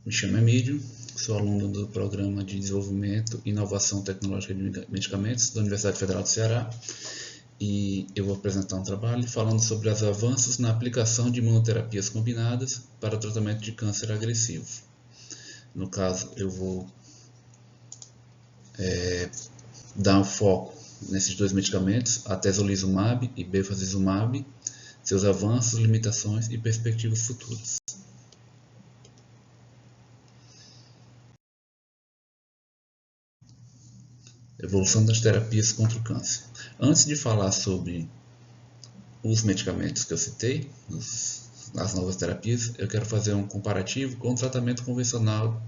Me chamo Emílio, sou aluno do Programa de Desenvolvimento e Inovação Tecnológica de Medicamentos da Universidade Federal do Ceará e eu vou apresentar um trabalho falando sobre os avanços na aplicação de imunoterapias combinadas para o tratamento de câncer agressivo. No caso, eu vou dar um foco nesses dois medicamentos, atezolizumab e bevacizumab, seus avanços, limitações e perspectivas futuras. Evolução das terapias contra o câncer. Antes de falar sobre os medicamentos que eu citei, as novas terapias, eu quero fazer um comparativo com o tratamento convencional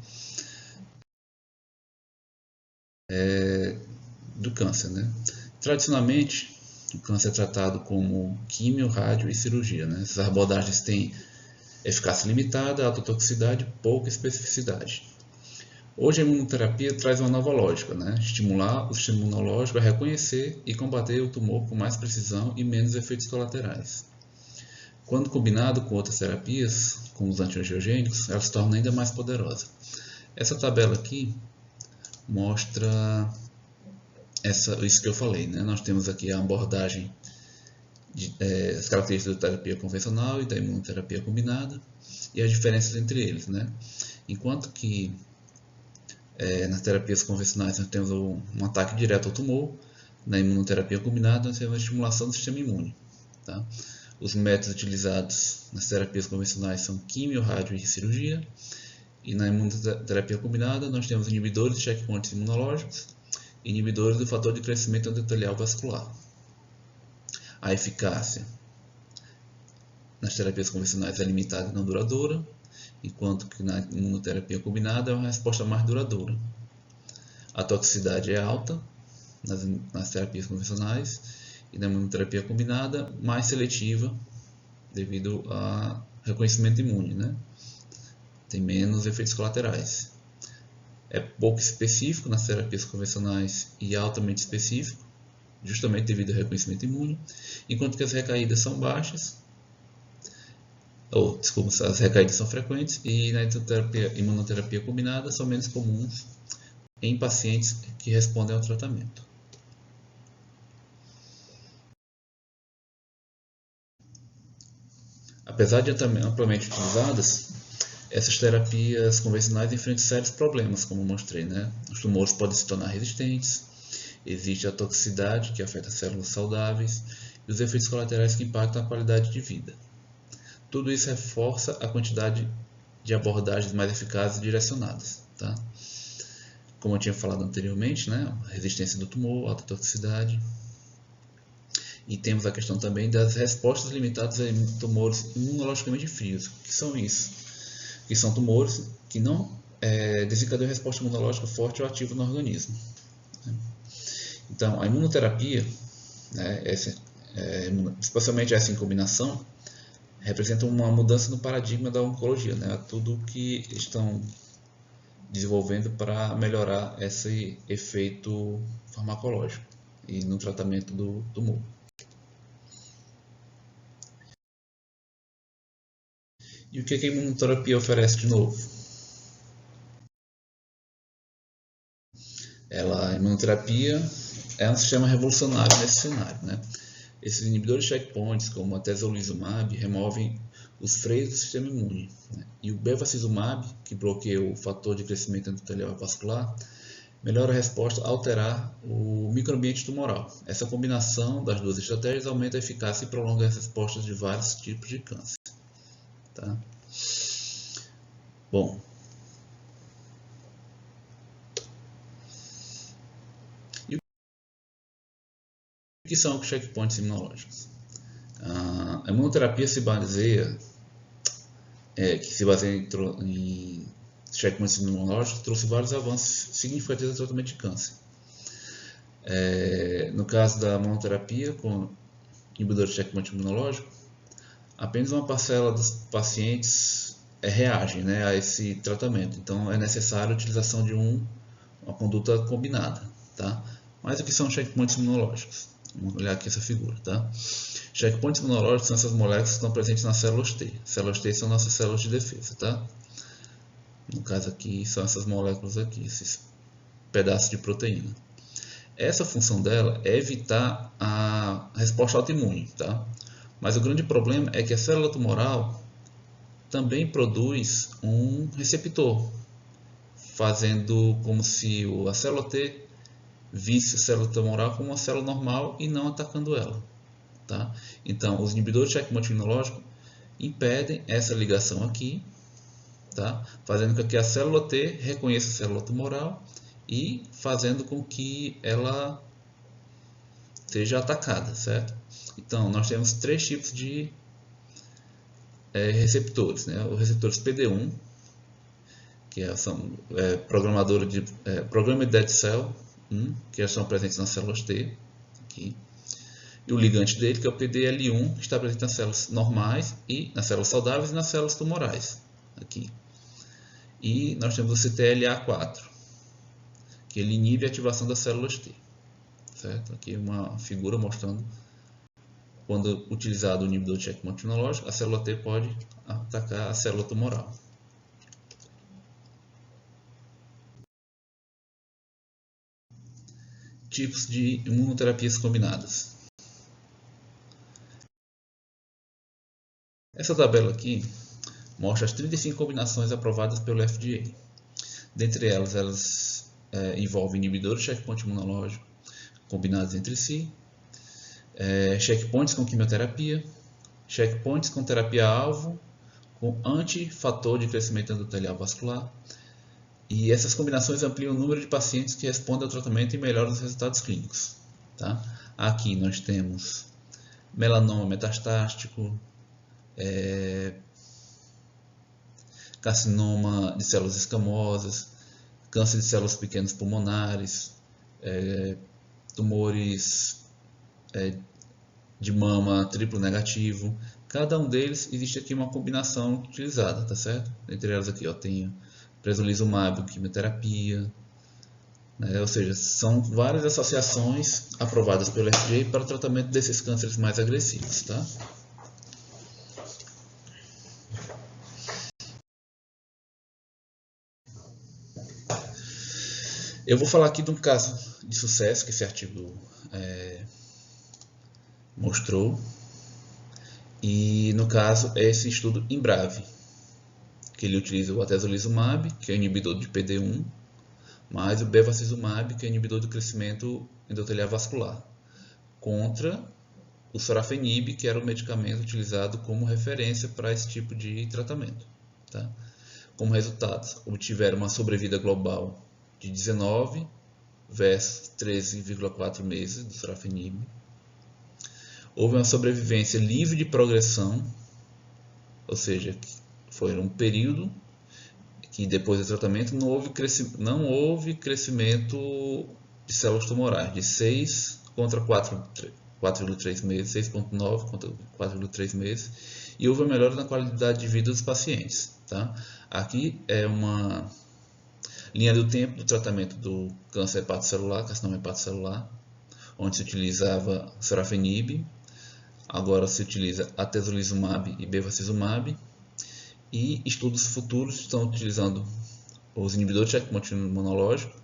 do câncer, né? Tradicionalmente, o câncer é tratado como químio, rádio e cirurgia, né? Essas abordagens têm eficácia limitada, alta toxicidade e pouca especificidade. Hoje a imunoterapia traz uma nova lógica, né? Estimular o sistema imunológico a reconhecer e combater o tumor com mais precisão e menos efeitos colaterais. Quando combinado com outras terapias, como os antiangiogênicos, ela se torna ainda mais poderosa. Essa tabela aqui mostra isso que eu falei, né? Nós temos aqui a abordagem, as características da terapia convencional e da imunoterapia combinada e as diferenças entre eles, né? Enquanto que nas terapias convencionais nós temos um ataque direto ao tumor, na imunoterapia combinada nós temos a estimulação do sistema imune. Tá? Os métodos utilizados nas terapias convencionais são químio, rádio e cirurgia, e na imunoterapia combinada nós temos inibidores de checkpoints imunológicos e inibidores do fator de crescimento endotelial vascular. A eficácia nas terapias convencionais é limitada e não duradoura, enquanto que na imunoterapia combinada é uma resposta mais duradoura. A toxicidade é alta nas terapias convencionais e na imunoterapia combinada mais seletiva devido ao reconhecimento imune, né? Tem menos efeitos colaterais. É pouco específico nas terapias convencionais e altamente específico, justamente devido ao reconhecimento imune, enquanto que as recaídas são baixas, as recaídas são frequentes e na imunoterapia combinada são menos comuns em pacientes que respondem ao tratamento. Apesar de amplamente utilizadas, essas terapias convencionais enfrentam sérios problemas, como eu mostrei, né? Os tumores podem se tornar resistentes, existe a toxicidade que afeta células saudáveis e os efeitos colaterais que impactam a qualidade de vida. Tudo isso reforça a quantidade de abordagens mais eficazes e direcionadas. Tá? Como eu tinha falado anteriormente, né? Resistência do tumor, alta toxicidade. E temos a questão também das respostas limitadas em tumores imunologicamente frios. O que são isso? Que são tumores que não desencadeiam resposta imunológica forte ou ativa no organismo. Então, a imunoterapia, né, especialmente essa em combinação, representa uma mudança no paradigma da oncologia, né? Tudo que estão desenvolvendo para melhorar esse efeito farmacológico e no tratamento do tumor. E o que a imunoterapia oferece de novo? A imunoterapia é um sistema revolucionário nesse cenário, né? Esses inibidores de checkpoints, como a atezolizumab, removem os freios do sistema imune, né? E o bevacizumab, que bloqueia o fator de crescimento endotelial vascular, melhora a resposta ao alterar o microambiente tumoral. Essa combinação das duas estratégias aumenta a eficácia e prolonga as respostas de vários tipos de câncer. Tá? Bom, e o que são os checkpoints imunológicos? A imunoterapia se baseia em checkpoints imunológicos, trouxe vários avanços significativos no tratamento de câncer. No caso da imunoterapia com inibidor de checkpoint imunológico, apenas uma parcela dos pacientes reagem, né, a esse tratamento. Então é necessária a utilização de uma conduta combinada. Tá? Mas o que são checkpoints imunológicos? Vamos olhar aqui essa figura. Tá? Checkpoints imunológicos são essas moléculas que estão presentes nas células T. Células T são nossas células de defesa. Tá? No caso aqui são essas moléculas aqui, esses pedaços de proteína. Essa função dela é evitar a resposta autoimune, tá? Mas o grande problema é que a célula tumoral também produz um receptor, fazendo como se a célula T visse a célula tumoral como uma célula normal e não atacando ela, tá? Então, os inibidores de checkpoint imunológico impedem essa ligação aqui, tá? Fazendo com que a célula T reconheça a célula tumoral e fazendo com que ela seja atacada, certo? Então, nós temos três tipos de receptores, né? Os receptores PD1, que são programadores de programa de dead cell, que são presentes nas células T, aqui. E o ligante dele, que é o PDL1, que está presente nas células normais e nas células saudáveis e nas células tumorais, aqui. E nós temos o CTLA4, que ele inibe a ativação das células T, certo? Aqui uma figura mostrando quando utilizado o inibidor de checkpoint imunológico, a célula T pode atacar a célula tumoral. Tipos de imunoterapias combinadas. Essa tabela aqui mostra as 35 combinações aprovadas pelo FDA. Dentre elas envolvem inibidores de checkpoint imunológico combinados entre si, checkpoints com quimioterapia, checkpoints com terapia-alvo, com antifator de crescimento endotelial vascular. E essas combinações ampliam o número de pacientes que respondem ao tratamento e melhoram os resultados clínicos, tá? Aqui nós temos melanoma metastático, carcinoma de células escamosas, câncer de células pequenas pulmonares, tumores de mama triplo negativo. Cada um deles existe aqui uma combinação utilizada, tá certo? Entre elas aqui, ó, tem prazolimab, quimioterapia, né? Ou seja, são várias associações aprovadas pelo FDA para o tratamento desses cânceres mais agressivos, tá? Eu vou falar aqui de um caso de sucesso que esse artigo mostrou, e no caso é esse estudo IMbrave, que ele utiliza o atezolizumab, que é inibidor de PD1, mais o bevacizumab, que é inibidor do crescimento endotelial vascular, contra o sorafenib, que era o medicamento utilizado como referência para esse tipo de tratamento, tá? Como resultado, obtiveram uma sobrevida global de 19 versus 13,4 meses do sorafenib. Houve uma sobrevivência livre de progressão, ou seja, foi um período que depois do tratamento não houve crescimento de células tumorais, de 6 contra 4,3 meses, 6,9 contra 4,3 meses, e houve uma melhora na qualidade de vida dos pacientes, tá? Aqui é uma linha do tempo do tratamento do câncer hepatocelular, carcinoma hepatocelular, onde se utilizava sorafenib, agora se utiliza atezolizumab e bevacizumab, e estudos futuros estão utilizando os inibidores de checkpoint imunológico,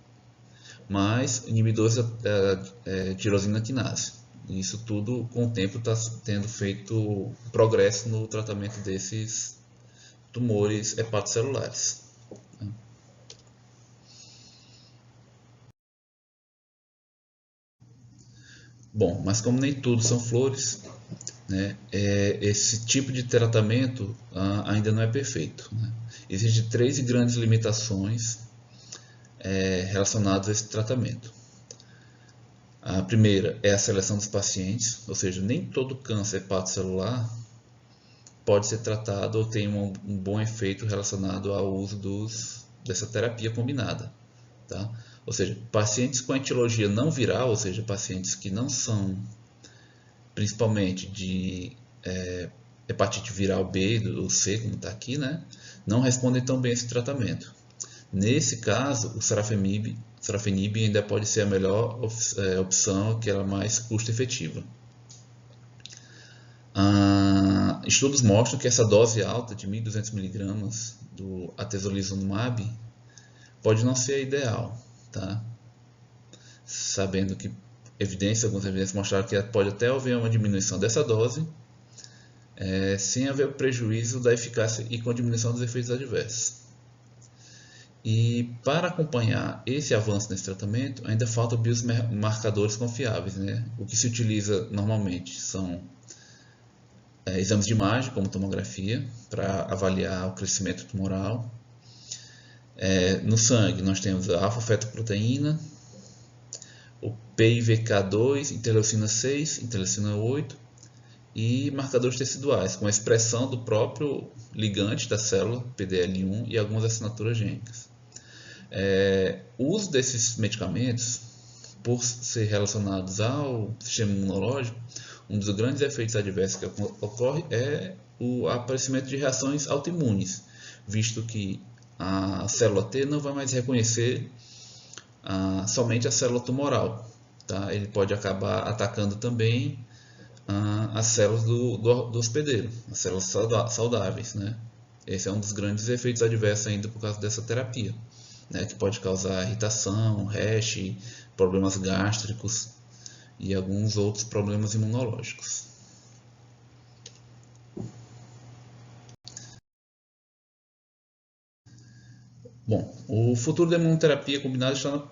mais inibidores de tirosina quinase. Isso tudo, com o tempo, está tendo feito progresso no tratamento desses tumores hepatocelulares. Bom, mas como nem tudo são flores, né, esse tipo de tratamento ainda não é perfeito, né? Existem 3 grandes limitações relacionadas a esse tratamento. A primeira é a seleção dos pacientes, ou seja, nem todo câncer hepatocelular pode ser tratado ou tem um bom efeito relacionado ao uso dessa terapia combinada, tá? Ou seja, pacientes com etiologia não viral, ou seja, pacientes que não são principalmente de hepatite viral B ou C, como está aqui, né, não respondem tão bem a esse tratamento. Nesse caso, o sorafenib ainda pode ser a melhor opção, que é a mais custo-efetiva. Estudos mostram que essa dose alta de 1.200 mg do atezolizumab pode não ser a ideal, tá? Sabendo que algumas evidências mostraram que pode até haver uma diminuição dessa dose, sem haver prejuízo da eficácia e com diminuição dos efeitos adversos. E para acompanhar esse avanço nesse tratamento, ainda faltam biomarcadores confiáveis, né? O que se utiliza normalmente são exames de imagem, como tomografia, para avaliar o crescimento tumoral. No sangue, nós temos a alfa-fetoproteína, o PIVK2, interleucina 6, interleucina 8 e marcadores teciduais, com a expressão do próprio ligante da célula, PDL1, e algumas assinaturas gênicas. O uso desses medicamentos, por ser relacionados ao sistema imunológico, um dos grandes efeitos adversos que ocorre é o aparecimento de reações autoimunes, visto que a célula T não vai mais reconhecer somente a célula tumoral, tá? Ele pode acabar atacando também as células do hospedeiro, as células saudáveis, né? Esse é um dos grandes efeitos adversos ainda por causa dessa terapia, né? Que pode causar irritação, rash, problemas gástricos e alguns outros problemas imunológicos. Bom, o futuro da imunoterapia combinada está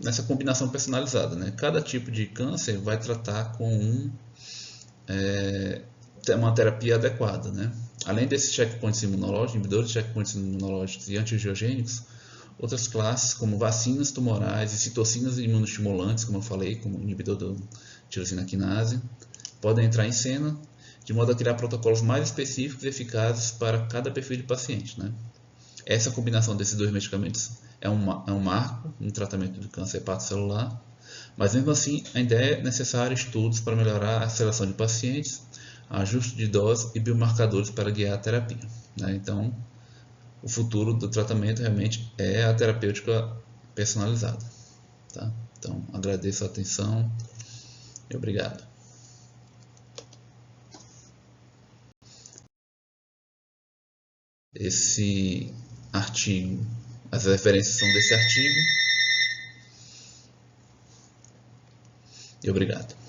nessa combinação personalizada, né? Cada tipo de câncer vai tratar com uma terapia adequada, né? Além desses checkpoints imunológicos, inibidores de checkpoints imunológicos e antiangiogênicos, outras classes como vacinas tumorais e citocinas imunoestimulantes, como eu falei, como inibidor da tirosina quinase, podem entrar em cena de modo a criar protocolos mais específicos e eficazes para cada perfil de paciente, né? Essa combinação desses dois medicamentos é um marco no tratamento do câncer hepatocelular, mas mesmo assim ainda é necessário estudos para melhorar a seleção de pacientes, ajuste de dose e biomarcadores para guiar a terapia, né? Então, o futuro do tratamento realmente é a terapêutica personalizada, tá? Então, agradeço a atenção e obrigado. Esse artigo, as referências são desse artigo, e obrigado.